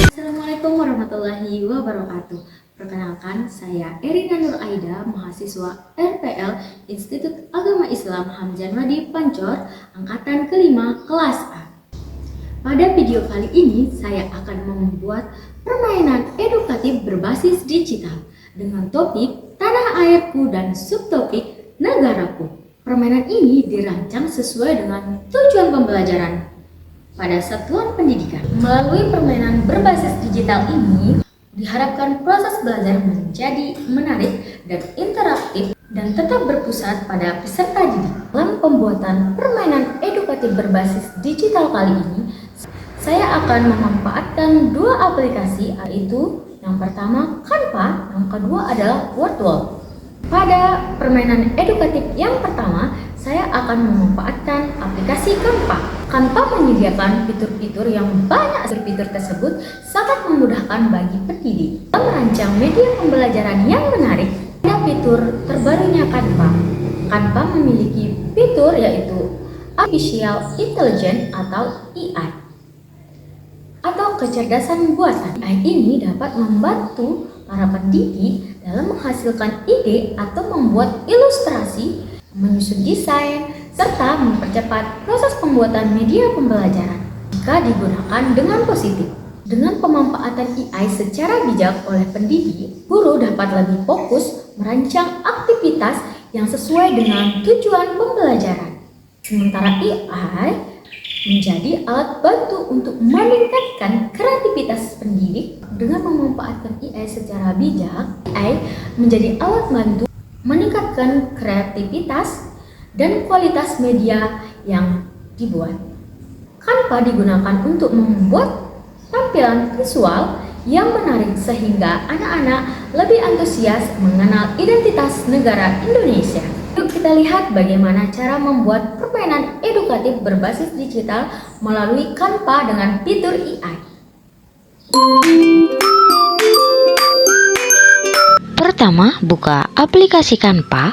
Assalamualaikum warahmatullahi wabarakatuh. Perkenalkan, saya Erina Nur Aida, mahasiswa RPL Institut Agama Islam Hamzah Madi Pancor, angkatan kelima kelas A. Pada video kali ini, saya akan membuat permainan edukatif berbasis digital dengan topik Tanah Airku dan subtopik Negaraku. Permainan ini dirancang sesuai dengan tujuan pembelajaran pada satuan pendidikan. Melalui permainan berbasis digital ini, diharapkan proses belajar menjadi menarik dan interaktif dan tetap berpusat pada peserta didik. Dalam pembuatan permainan edukatif berbasis digital kali ini, saya akan memanfaatkan dua aplikasi, yaitu yang pertama Canva, yang kedua adalah Wordwall. Pada permainan edukatif yang pertama, saya akan memanfaatkan aplikasi Canva. Canva menyediakan fitur-fitur yang banyak. Fitur tersebut sangat memudahkan bagi pendidik dalam merancang media pembelajaran yang menarik. Ada fitur terbarunya Canva. Canva memiliki fitur yaitu Artificial Intelligence atau AI atau kecerdasan buatan. AI ini dapat membantu para pendidik dalam menghasilkan ide atau membuat ilustrasi, menyusun desain, serta mempercepat proses pembuatan media pembelajaran jika digunakan dengan positif. Dengan pemanfaatan AI secara bijak oleh pendidik, guru dapat lebih fokus merancang aktivitas yang sesuai dengan tujuan pembelajaran. Sementara AI menjadi alat bantu untuk meningkatkan kreativitas pendidik. Dengan memanfaatkan AI secara bijak, AI menjadi alat bantu meningkatkan kreativitas dan kualitas media yang dibuat. Canva digunakan untuk membuat tampilan visual yang menarik sehingga anak-anak lebih antusias mengenal identitas negara Indonesia. Yuk kita lihat bagaimana cara membuat permainan edukatif berbasis digital melalui Canva dengan fitur AI. Pertama, buka aplikasi Canva.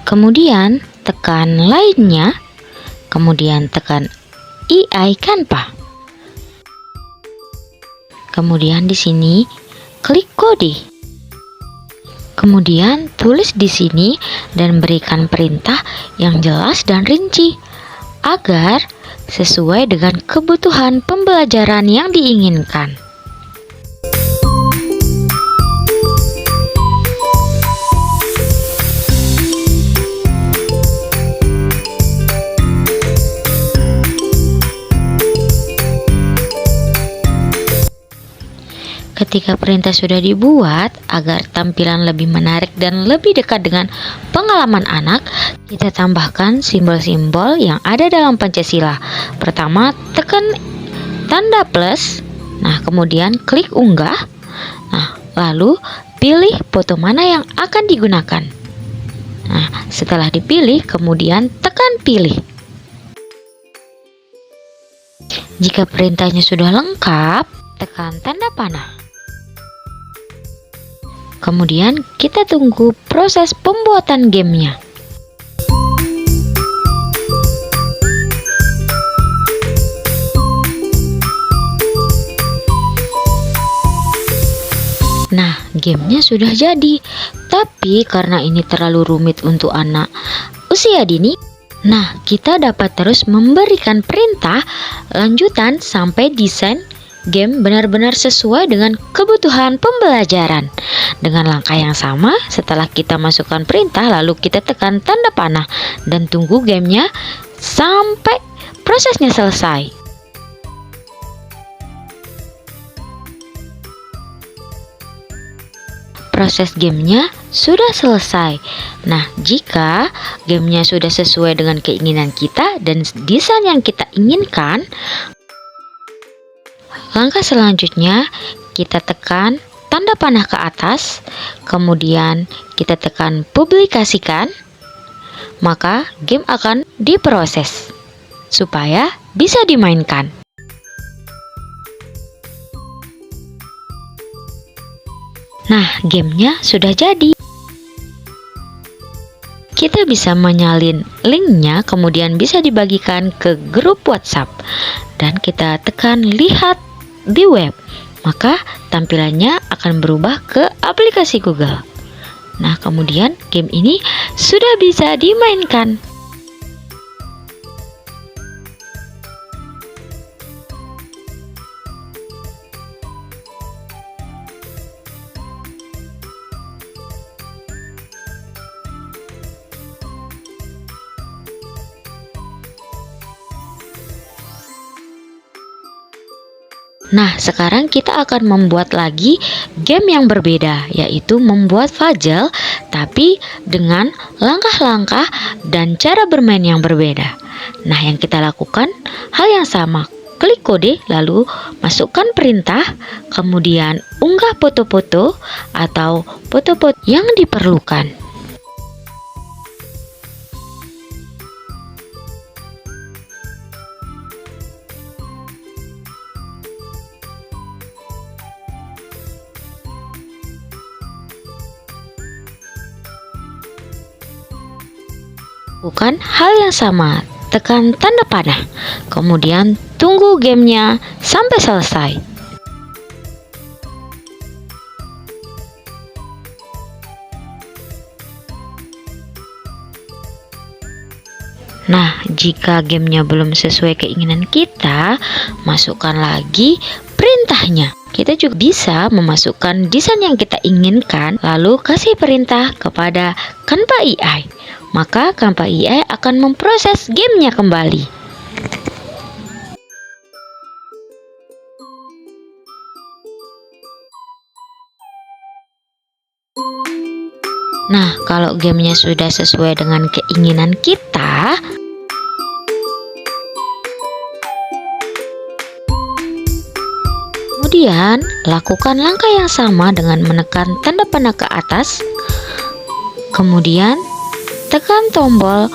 Kemudian tekan lainnya. Kemudian tekan AI Canva. Kemudian di sini klik kode. Kemudian tulis di sini dan berikan perintah yang jelas dan rinci agar sesuai dengan kebutuhan pembelajaran yang diinginkan. Ketika perintah sudah dibuat, agar tampilan lebih menarik dan lebih dekat dengan pengalaman anak, kita tambahkan simbol-simbol yang ada dalam Pancasila. Pertama, tekan tanda plus. Nah, kemudian klik unggah. Nah, lalu pilih foto mana yang akan digunakan. Nah, setelah dipilih, kemudian tekan pilih. Jika perintahnya sudah lengkap, tekan tanda panah. Kemudian kita tunggu proses pembuatan gamenya. Nah, gamenya sudah jadi. Tapi karena ini terlalu rumit untuk anak usia dini, nah kita dapat terus memberikan perintah lanjutan sampai desain game benar-benar sesuai dengan kebutuhan pembelajaran. Dengan langkah yang sama, setelah kita masukkan perintah, lalu kita tekan tanda panah dan tunggu gamenya sampai prosesnya selesai. Proses gamenya sudah selesai. Nah, jika gamenya sudah sesuai dengan keinginan kita dan desain yang kita inginkan, langkah selanjutnya kita tekan tanda panah ke atas, kemudian kita tekan publikasikan, maka game akan diproses supaya bisa dimainkan. Nah, gamenya sudah jadi. Kita bisa menyalin linknya, kemudian bisa dibagikan ke grup WhatsApp. Dan kita tekan lihat di web, maka tampilannya akan berubah ke aplikasi Google. Nah, kemudian game ini sudah bisa dimainkan. Nah, sekarang kita akan membuat lagi game yang berbeda, yaitu membuat puzzle, tapi dengan langkah-langkah dan cara bermain yang berbeda. Nah, yang kita lakukan hal yang sama. Klik kode, lalu masukkan perintah, kemudian unggah foto-foto atau foto-foto yang diperlukan. Lakukan hal yang sama, tekan tanda panah, kemudian tunggu gamenya sampai selesai. Nah, jika gamenya belum sesuai keinginan kita, masukkan lagi perintahnya. Kita juga bisa memasukkan desain yang kita inginkan, lalu kasih perintah kepada Canva AI. Maka Canva AI akan memproses gamenya kembali. Nah, kalau gamenya sudah sesuai dengan keinginan kita, kemudian lakukan langkah yang sama dengan menekan tanda panah ke atas, kemudian tekan tombol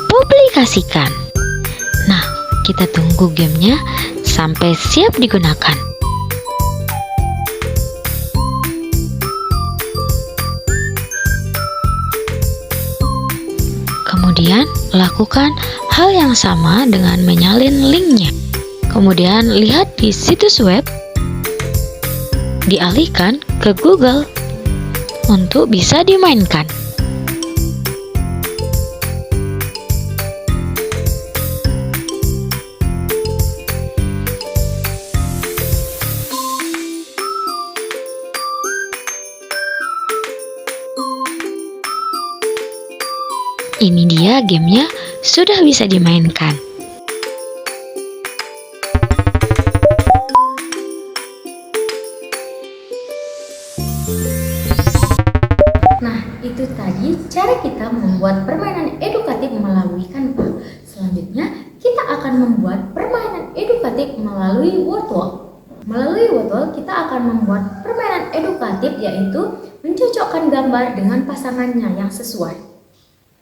publikasikan. Nah, kita tunggu gamenya sampai siap digunakan. Kemudian lakukan hal yang sama dengan menyalin linknya. Kemudian lihat di situs web, dialihkan ke Google untuk bisa dimainkan. Ini dia gamenya sudah bisa dimainkan. Nah, itu tadi cara kita membuat permainan edukatif melalui Canva. Selanjutnya, kita akan membuat permainan edukatif melalui Wordwall. Melalui Wordwall, kita akan membuat permainan edukatif, yaitu mencocokkan gambar dengan pasangannya yang sesuai.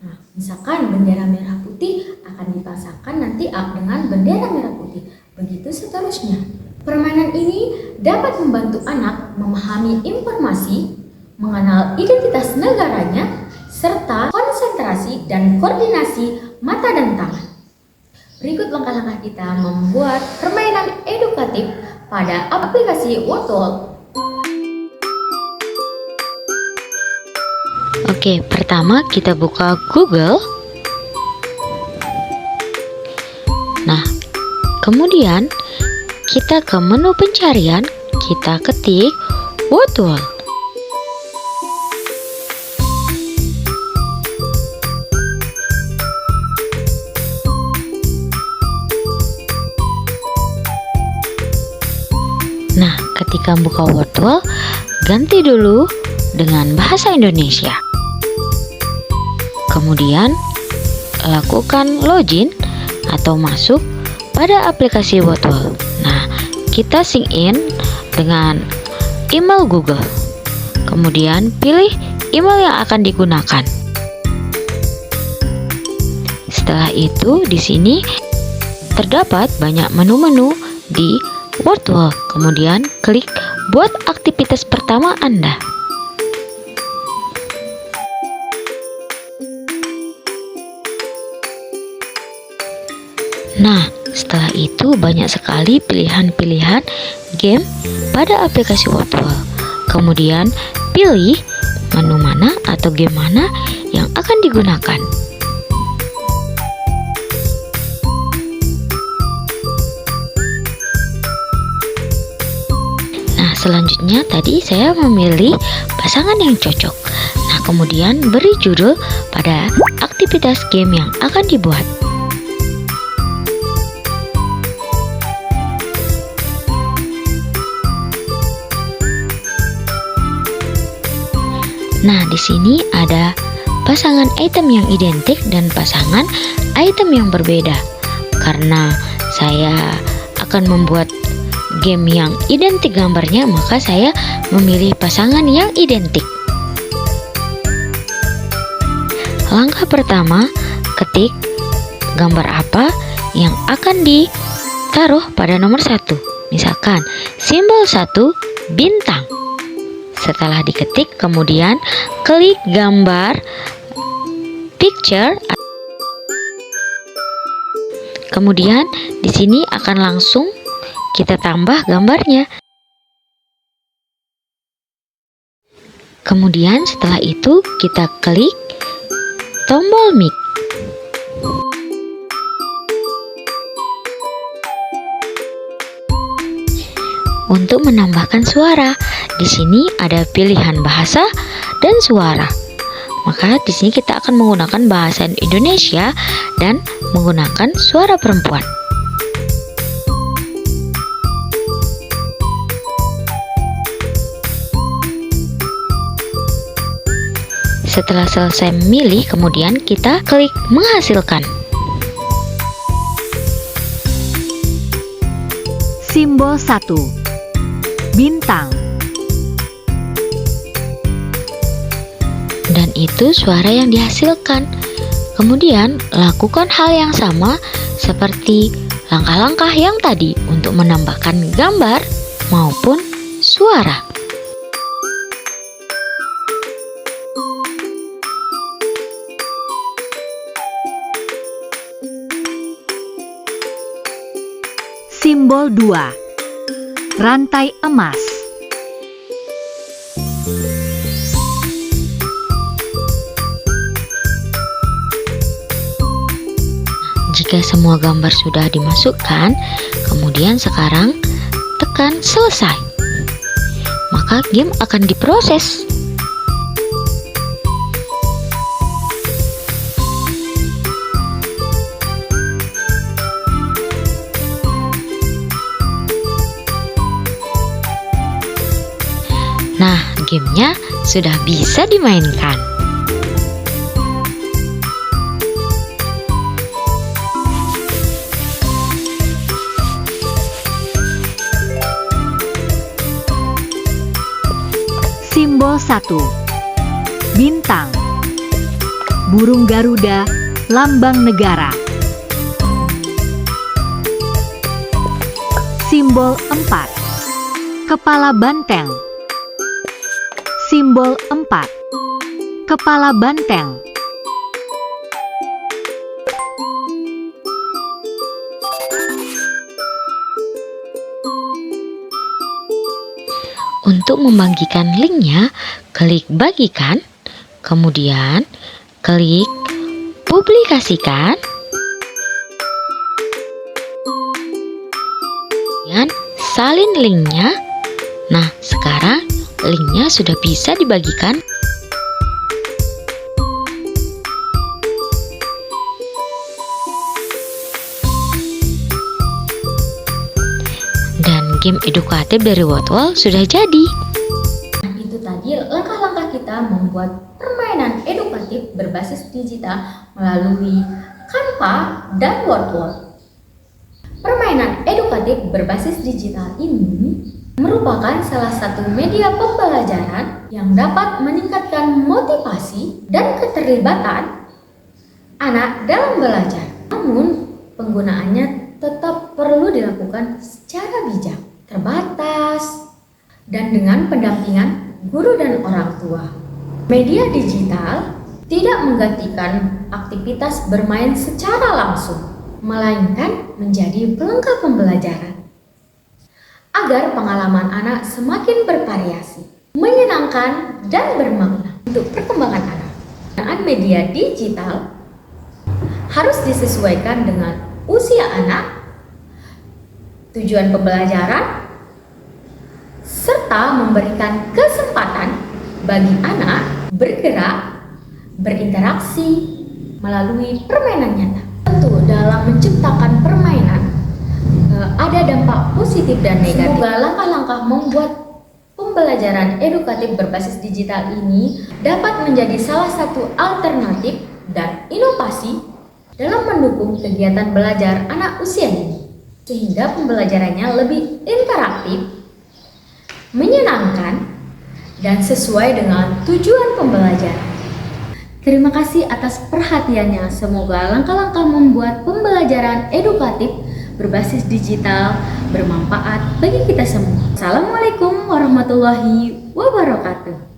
Nah, misalkan bendera merah putih akan dipasangkan nanti dengan bendera merah putih. Begitu seterusnya. Permainan ini dapat membantu anak memahami informasi, mengenal identitas negaranya, serta konsentrasi dan koordinasi mata dan tangan. Berikut langkah-langkah kita membuat permainan edukatif pada aplikasi Wordwall. Oke, pertama kita buka Google. Nah, kemudian kita ke menu pencarian, kita ketik Wordwall. Nah, ketika buka Wordwall, ganti dulu dengan bahasa Indonesia. Kemudian lakukan login atau masuk pada aplikasi Wordwall. Nah, kita sign in dengan email Google. Kemudian pilih email yang akan digunakan. Setelah itu, di sini terdapat banyak menu-menu di Wordwall. Kemudian klik buat aktivitas pertama Anda. Nah, setelah itu banyak sekali pilihan-pilihan game pada aplikasi Wordwall. Kemudian pilih menu mana atau game mana yang akan digunakan. Nah, selanjutnya tadi saya memilih pasangan yang cocok. Nah, kemudian beri judul pada aktivitas game yang akan dibuat. Nah, di sini ada pasangan item yang identik dan pasangan item yang berbeda. Karena saya akan membuat game yang identik gambarnya, maka saya memilih pasangan yang identik. Langkah pertama, ketik gambar apa yang akan ditaruh pada nomor 1. Misalkan simbol 1 bintang. Setelah diketik, kemudian klik gambar picture. Kemudian di sini akan langsung kita tambah gambarnya. Kemudian setelah itu kita klik tombol mic. Untuk menambahkan suara, di sini ada pilihan bahasa dan suara. Maka di sini kita akan menggunakan bahasa Indonesia dan menggunakan suara perempuan. Setelah selesai memilih, kemudian kita klik menghasilkan. Simbol 1 bintang. Dan itu suara yang dihasilkan. Kemudian lakukan hal yang sama seperti langkah-langkah yang tadi untuk menambahkan gambar maupun suara. Simbol 2 rantai emas. Jika semua gambar sudah dimasukkan, kemudian sekarang tekan selesai. Maka game akan diproses. Nah, gamenya sudah bisa dimainkan. Simbol 1 bintang. Burung Garuda, lambang negara. Simbol 4 kepala banteng. Simbol 4 kepala banteng. Untuk membagikan linknya, klik bagikan, kemudian klik publikasikan, dan salin linknya. Nah, sekarang linknya sudah bisa dibagikan. Dan game edukatif dari Wordwall sudah jadi. Nah, itu tadi langkah-langkah kita membuat permainan edukatif berbasis digital melalui Canva dan Wordwall. Permainan edukatif berbasis digital ini merupakan salah satu media pembelajaran yang dapat meningkatkan motivasi dan keterlibatan anak dalam belajar. Namun, penggunaannya tetap perlu dilakukan secara bijak, terbatas, dan dengan pendampingan guru dan orang tua. Media digital tidak menggantikan aktivitas bermain secara langsung, melainkan menjadi pelengkap pembelajaran. Agar pengalaman anak semakin bervariasi, menyenangkan, dan bermakna untuk perkembangan anak. Penggunaan media digital harus disesuaikan dengan usia anak, tujuan pembelajaran, serta memberikan kesempatan bagi anak bergerak, berinteraksi melalui permainan nyata. Tentu dalam menciptakan permainan ada dampak positif dan negatif. Semoga langkah-langkah membuat pembelajaran edukatif berbasis digital ini dapat menjadi salah satu alternatif dan inovasi dalam mendukung kegiatan belajar anak usia dini, sehingga pembelajarannya lebih interaktif, menyenangkan, dan sesuai dengan tujuan pembelajaran. Terima kasih atas perhatiannya. Semoga langkah-langkah membuat pembelajaran edukatif berbasis digital bermanfaat bagi kita semua. Assalamualaikum warahmatullahi wabarakatuh.